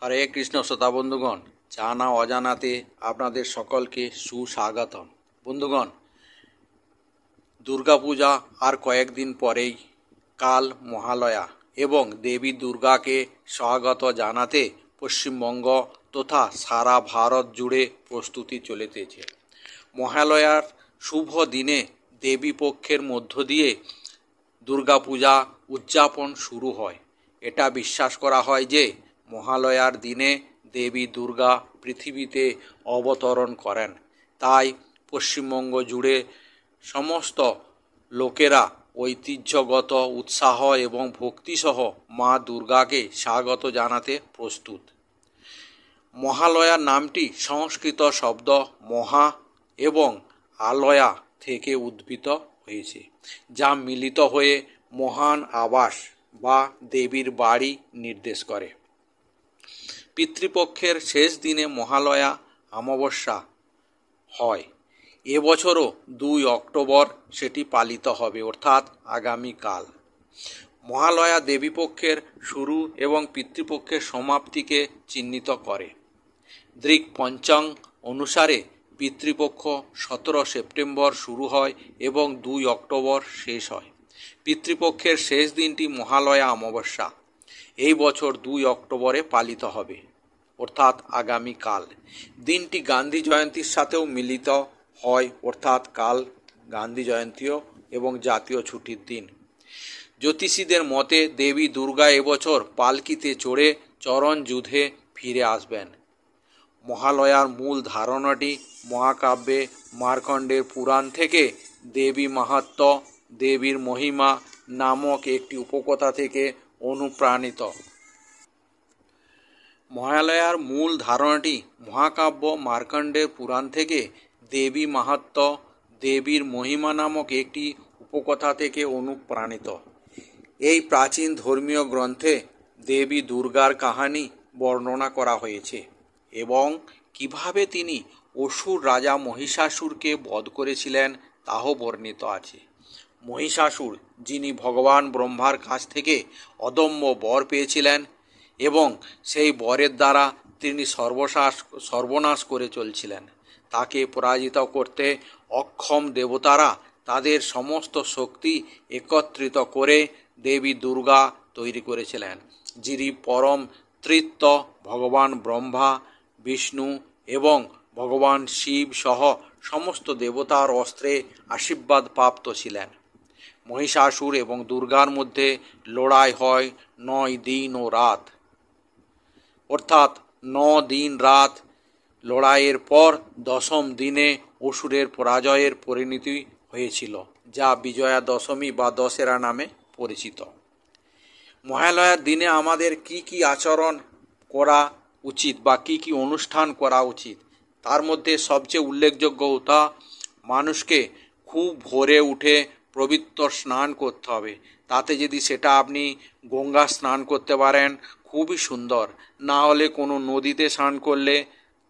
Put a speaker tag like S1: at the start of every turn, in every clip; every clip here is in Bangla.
S1: হরে কৃষ্ণ শ্রোতা বন্ধুগণ, জানা অজানাতে আপনাদের সকলকে সুস্বাগতম। বন্ধুগণ, দুর্গাপূজা আর কয়েকদিন পরেই। কাল মহালয়া এবং দেবী দুর্গাকে স্বাগত জানাতে পশ্চিমবঙ্গ তথা সারা ভারত জুড়ে প্রস্তুতি চলিতেছে। মহালয়ার শুভ দিনে দেবী পক্ষের মধ্য দিয়ে দুর্গাপূজা উদযাপন শুরু হয়। এটা বিশ্বাস করা হয় যে মহালয়ার দিনে দেবী দুর্গা পৃথিবীতে অবতরণ করেন। তাই পশ্চিমবঙ্গ জুড়ে সমস্ত লোকেরা ঐতিহ্যগত উৎসাহ এবং ভক্তিসহ মা দুর্গাকে স্বাগত জানাতে প্রস্তুত। মহালয়ার নামটি সংস্কৃত শব্দ মহা এবং আলয়া থেকে উদ্ভূত হয়েছে, যা মিলিত হয়ে মহান আবাস বা দেবীর বাড়ি নির্দেশ করে। পিতৃপক্ষের শেষ দিনে মহালয়া অমাবস্যা হয়। এবছরও 2 অক্টোবর সেটি পালিত হবে, অর্থাৎ আগামীকাল। মহালয়া দেবীপক্ষের শুরু এবং পিতৃপক্ষের সমাপ্তিকে চিহ্নিত করে। দৃক পঞ্চাঙ্গ অনুসারে পিতৃপক্ষ 17 সেপ্টেম্বর শুরু হয় এবং 2 অক্টোবর শেষ হয়। পিতৃপক্ষের শেষ দিনটি মহালয়া অমাবস্যা এই বছর 2 অক্টোবরে পালিত হবে, অর্থাৎ আগামীকাল। দিনটি গান্ধী জয়ন্তীর সাথেও মিলিত হয়, অর্থাৎ কাল গান্ধী জয়ন্তীও এবং জাতীয় ছুটির দিন। জ্যোতিষীদের মতে দেবী দুর্গা এবছর পালকিতে চড়ে চরণ যুদ্ধে ফিরে আসবেন। মহালয়ার মূল ধারণাটি মহাকাব্যে মার্কণ্ডের পুরাণ থেকে দেবী মাহাত্ম্য, দেবীর মহিমা নামক একটি উপকথা থেকে অনুপ্রাণিত। মহালয়ার মূল ধারণাটি মহাকাব্য মার্কণ্ডের পুরাণ থেকে দেবী মাহাত্ম্য, দেবীর মহিমা নামক একটি উপকথা থেকে অনুপ্রাণিত। এই প্রাচীন ধর্মীয় গ্রন্থে দেবী দুর্গার কাহিনী বর্ণনা করা হয়েছে এবং কিভাবে তিনি অসুর রাজা মহিষাসুরকে বধ করেছিলেন তাও বর্ণিত আছে। মহিষাসুর, যিনি ভগবান ব্রহ্মার কাছ থেকে অদম্য বর পেয়েছিলেন এবং সেই বরের দ্বারা তিনি সর্বনাশ করে চলছিলেন, তাকে পরাজিত করতে অক্ষম দেবতারা তাদের সমস্ত শক্তি একত্রিত করে দেবী দুর্গা তৈরি করেছিলেন, যিনি পরম তৃত্ব ভগবান ব্রহ্মা, বিষ্ণু এবং ভগবান শিব সহ সমস্ত দেবতার অস্ত্রে আশীর্বাদ প্রাপ্ত ছিলেন। মহিষাসুর এবং দুর্গার মধ্যে লড়াই হয় 9 দিন ও রাত, অর্থাৎ 9 দিন রাত লড়াইয়ের পর 10ম দিনে অসুরের পরাজয়ের পরিণতি হয়েছিল, যা বিজয়া দশমী বা দশেরা নামে পরিচিত। মহালয়ার দিনে আমাদের কি কি আচরণ করা উচিত বা কি কি অনুষ্ঠান করা উচিত, তার মধ্যে সবচেয়ে উল্লেখযোগ্য তা মানুষকে খুব ভোরে উঠে পবিত্র স্নান করতে হবে। তাতে যদি সেটা আপনি গঙ্গা স্নান করতে পারেন খুবই সুন্দর, না হলে কোনো নদীতে স্নান করলে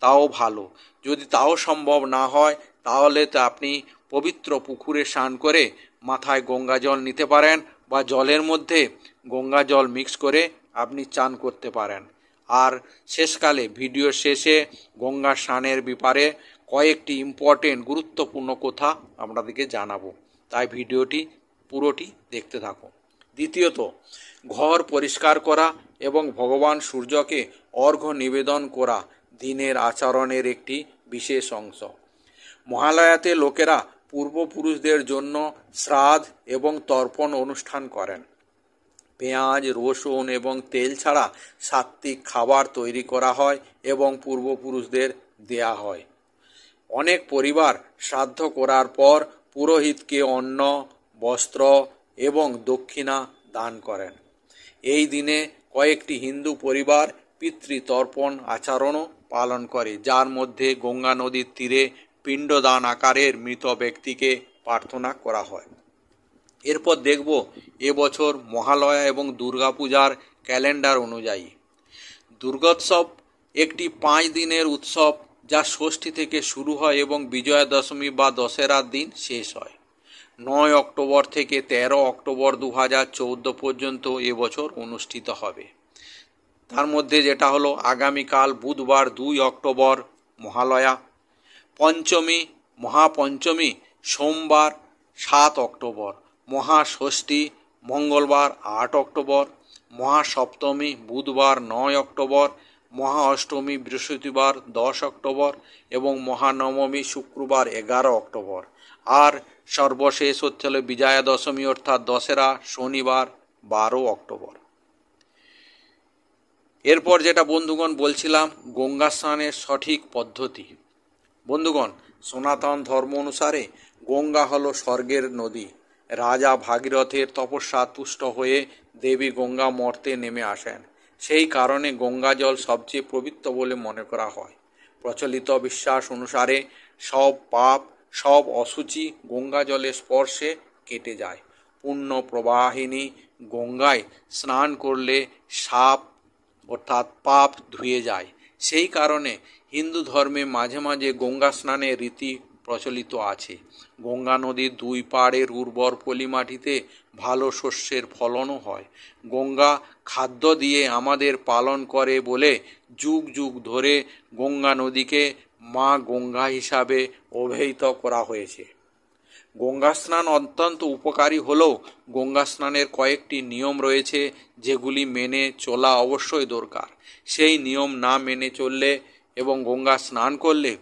S1: তাও ভালো। যদি তাও সম্ভব না হয় তাহলে তো আপনি পবিত্র পুকুরে স্নান করে মাথায় গঙ্গা জল নিতে পারেন বা জলের মধ্যে গঙ্গা জল মিক্স করে আপনি চান করতে পারেন। আর শেষকালে ভিডিওর শেষে গঙ্গা স্নানের ব্যাপারে কয়েকটি ইম্পর্টেন্ট গুরুত্বপূর্ণ কথা আপনাদেরকে জানাবো, তাই ভিডিওটি পুরোটি দেখতে থাকুন। দ্বিতীয়ত, ঘর পরিষ্কার করা এবং ভগবান সূর্যকে অর্ঘ্য নিবেদন করা দিনের আচরণের একটি বিশেষ অংশ। মহালয়াতে লোকেরা পূর্বপুরুষদের জন্য শ্রাদ্ধ এবং তর্পণ অনুষ্ঠান করেন। পেঁয়াজ, রসুন এবং তেল ছাড়া সাত্ত্বিক খাবার তৈরি করা হয় এবং পূর্বপুরুষদের দেয়া হয়। অনেক পরিবার শ্রাদ্ধ করার পর পুরোহিতকে অন্ন, বস্ত্র এবং দক্ষিণা দান করেন। এই দিনে কয়েকটি হিন্দু পরিবার পিতৃতর্পণ আচরণও পালন করে, যার মধ্যে গঙ্গা নদীর তীরে পিণ্ডদান আকারের মৃত ব্যক্তিকে প্রার্থনা করা হয়। এরপর দেখব এবছর মহালয়া এবং দুর্গাপূজার ক্যালেন্ডার অনুযায়ী। দুর্গোৎসব একটি 5 দিনের উৎসব, যা ষষ্ঠী থেকে শুরু হয় এবং বিজয়া দশমী বা দশেরার দিন শেষ হয়। 9 অক্টোবর থেকে 13 অক্টোবর 2014 পর্যন্ত এবছর অনুষ্ঠিত হবে। তার মধ্যে যেটা হলো আগামীকাল বুধবার 2 অক্টোবর মহালয়া, পঞ্চমী মহাপঞ্চমী সোমবার 7 অক্টোবর, মহাষষ্ঠী মঙ্গলবার 8 অক্টোবর, মহাসপ্তমী বুধবার 9 অক্টোবর, মহা অষ্টমী বৃহস্পতিবার 10 অক্টোবর এবং মহানবমী শুক্রবার 11 অক্টোবর। আর সর্বশেষ হচ্ছে হলো বিজয়া দশমী অর্থাৎ দশেরা শনিবার 12 অক্টোবর। এরপর যেটা বন্ধুগণ বলছিলাম গঙ্গা স্নানের সঠিক পদ্ধতি। বন্ধুগণ, সনাতন ধর্ম অনুসারে গঙ্গা হলো স্বর্গের নদী। রাজা ভাগীরথের তপস্যা তুষ্ট হয়ে দেবী গঙ্গা মর্তে নেমে আসেন। সেই কারণে গঙ্গা জল সবচেয়ে পবিত্র বলে মনে করা হয়। প্রচলিত বিশ্বাস অনুসারে সব পাপ সব অশুচি গঙ্গা জলের স্পর্শে কেটে যায়। পুণ্য প্রবাহিনী গঙ্গায় স্নান করলে সাপ অর্থাৎ পাপ ধুয়ে যায়। সেই কারণে হিন্দু ধর্মে মাঝে মাঝে গঙ্গা স্নানের রীতি প্রচলিত আছে। গঙ্গা নদীর দুই পাড়ের উর্বর পলি মাটিতে ভালো শস্যের ফলনও হয়। গঙ্গা খাদ্য দিয়ে আমাদের পালন করে বলে যুগ যুগ ধরে গঙ্গা নদীকে মা গঙ্গা হিসাবে অভিহিত করা হয়েছে। গঙ্গা স্নান অত্যন্ত উপকারী হলেও গঙ্গা স্নানের কয়েকটি নিয়ম রয়েছে যেগুলি মেনে চলা অবশ্যই দরকার। সেই নিয়ম না মেনে চললে এবং গঙ্গা স্নান করলে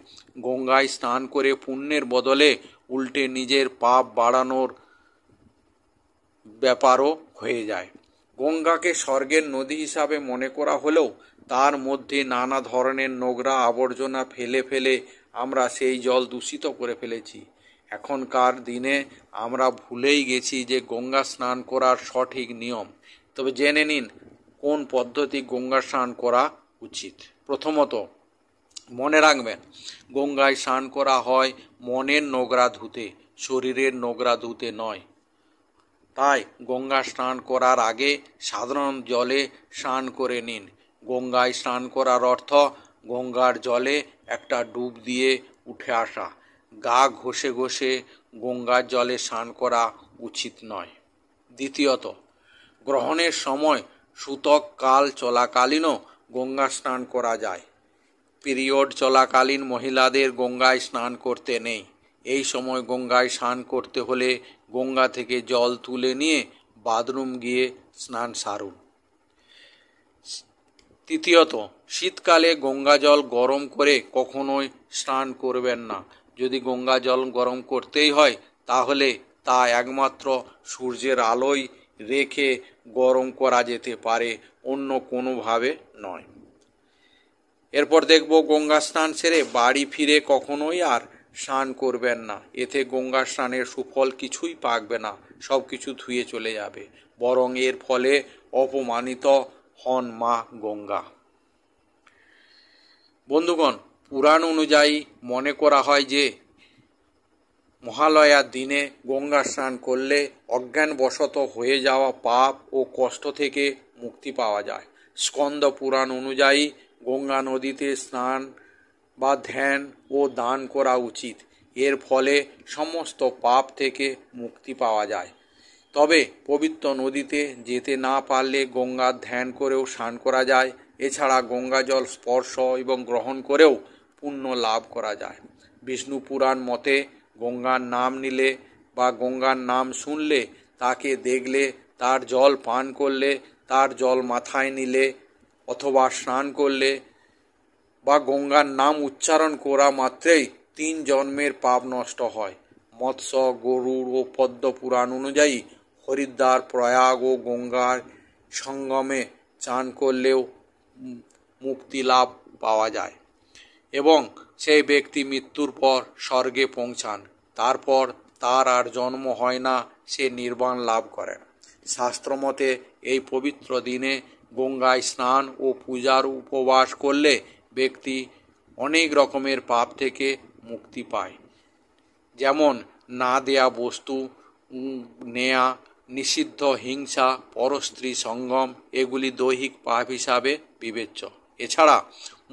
S1: গঙ্গায় স্নান করে পুণ্যের বদলে উল্টে নিজের পাপ বাড়ানোর ব্যাপারও হয়ে যায়। গঙ্গাকে স্বর্গের নদী হিসাবে মনে করা হলেও তার মধ্যে নানা ধরনের নোংরা আবর্জনা ফেলে ফেলে আমরা সেই জল দূষিত করে ফেলেছি। এখনকার দিনে আমরা ভুলেই গেছি যে গঙ্গা স্নান করার সঠিক নিয়ম। তবে জেনে নিন কোন পদ্ধতি গঙ্গা স্নান করা উচিত। প্রথমত মনে রাখবেন, গঙ্গায় স্নান করা হয় মনের নোংরা ধুতে, শরীরের নোংরা ধুতে নয়। তাই গঙ্গা স্নান করার আগে সাধারণ জলে স্নান করে নিন। গঙ্গায় স্নান করার অর্থ গঙ্গার জলে একটা ডুব দিয়ে উঠে আসা। গা ঘষে ঘষে গঙ্গার জলে স্নান করা উচিত নয়। দ্বিতীয়ত, গ্রহণের সময় সূতক কাল চলাকালীনও গঙ্গা স্নান করা যায়। পিরিয়ড চলাকালীন মহিলাদের গঙ্গায় স্নান করতে নেই। এই সময় গঙ্গায় স্নান করতে হলে গঙ্গা থেকে জল তুলে নিয়ে বাথরুম গিয়ে স্নান সারুন। তৃতীয়ত, শীতকালে গঙ্গা জল গরম করে কখনোই স্নান করবেন না। যদি গঙ্গা জল গরম করতেই হয় তাহলে তা একমাত্র সূর্যের আলোয় রেখে গরম করা যেতে পারে, অন্য কোনোভাবে নয়। এরপর দেখব গঙ্গা স্নান সেরে বাড়ি ফিরে কখনোই আর স্নান করবেন না। এতে গঙ্গা স্নানের সুফল কিছুই পাকবে না, সব কিছু ধুয়ে চলে যাবে। বরং এর ফলে অপমানিত হন মা গঙ্গা। বন্ধুগণ, পুরাণ অনুযায়ী মনে করা হয় যে মহালয়ার দিনে গঙ্গা স্নান করলে অজ্ঞানবশত হয়ে যাওয়া পাপ ও কষ্ট থেকে মুক্তি পাওয়া যায়। স্কন্দ পুরাণ অনুযায়ী গঙ্গা নদীতে স্নান বা ধ্যান ও দান করা উচিত। এর ফলে সমস্ত পাপ থেকে মুক্তি পাওয়া যায়। তবে পবিত্র নদীতে যেতে না পারলে গঙ্গার ধ্যান করেও স্নান করা যায়। এছাড়া গঙ্গা জল স্পর্শ এবং গ্রহণ করেও পুণ্য লাভ করা যায়। বিষ্ণু পুরাণ মতে গঙ্গার নাম নিলে বা গঙ্গার নাম শুনলে, তাকে দেখলে, তার জল পান করলে, তার জল মাথায় নিলে অথবা স্নান করলে বা গঙ্গার নাম উচ্চারণ করা মাত্রেই 3 জন্মের পাপ নষ্ট হয়। মৎস্য, গরুড় ও পদ্ম পুরাণ অনুযায়ী হরিদ্বার, প্রয়াগ ও গঙ্গার সঙ্গমে চান করলেও মুক্তি লাভ পাওয়া যায় এবং সেই ব্যক্তি মৃত্যুর পর স্বর্গে পৌঁছান। তারপর তার আর জন্ম হয় না, সে নির্বাণ লাভ করেন। শাস্ত্রমতে এই পবিত্র দিনে গঙ্গায় স্নান ও পূজার উপবাস করলে ব্যক্তি অনেক রকমের পাপ থেকে মুক্তি পায়। যেমন না দেয়া বস্তু নেয়া, নিষিদ্ধ হিংসা, পরস্ত্রী সঙ্গম, এগুলি দৈহিক পাপ হিসাবে বিবেচ্য। এছাড়া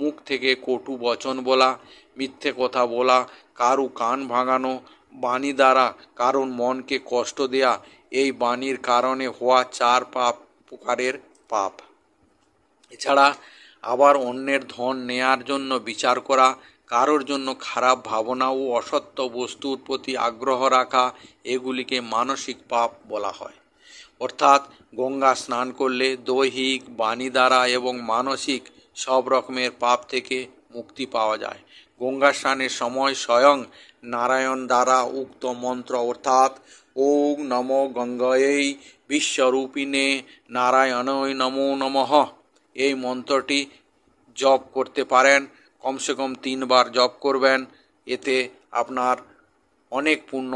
S1: মুখ থেকে কটু বচন বলা, মিথ্যে কথা বলা, কারু কান ভাঙানো, বাণী দ্বারা কারণ মনকে কষ্ট দেয়া, এই বাণীর কারণে হওয়া 4 প্রকারের পাপ। এছাড়া আবার অন্যের ধন নেয়ার জন্য বিচার করা, কারোর জন্য খারাপ ভাবনা ও অসত্য বস্তুর প্রতি আগ্রহ রাখা, এগুলিকে মানসিক পাপ বলা হয়। অর্থাৎ গঙ্গা স্নান করলে দৈহিক, বাণী দ্বারা এবং মানসিক সব রকমের পাপ থেকে মুক্তি পাওয়া যায়। গঙ্গা স্নানের সময় স্বয়ং নারায়ণ দ্বারা উক্ত মন্ত্র অর্থাৎ ওম নমো গঙ্গাयै বিশ্বরূপিণে নারায়ণই নমো নমঃ এই মন্ত্রটি জপ করতে পারেন। কমসে কম 3 বার জপ করবেন, এতে আপনার অনেক পুণ্য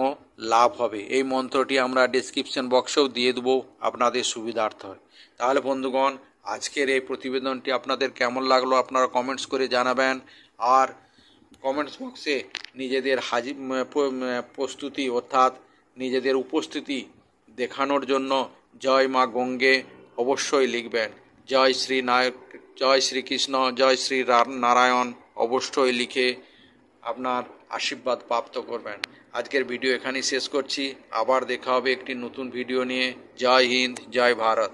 S1: লাভ হবে। এই মন্ত্রটি আমরা ডেসক্রিপশন বক্সেও দিয়ে দেবো আপনাদের সুবিধার্থে। তাহলে বন্ধুগণ, আজকের এই প্রতিবেদনটি আপনাদের কেমন লাগলো আপনারা কমেন্টস করে জানাবেন। আর কমেন্টস বক্সে নিজেদের প্রস্তুতি অর্থাৎ নিজেদের উপস্থিতি দেখানোর জন্য জয় মা গঙ্গে অবশ্যই লিখবেন। জয় শ্রী নায়ক, জয় শ্রীকৃষ্ণ, জয় শ্রী নারায়ণ অবশ্যই লিখে আপনার আশীর্বাদ প্রাপ্ত করবেন। আজকের ভিডিও এখানেই শেষ করছি। আবার দেখা হবে একটি নতুন ভিডিও নিয়ে। জয় হিন্দ, জয় ভারত।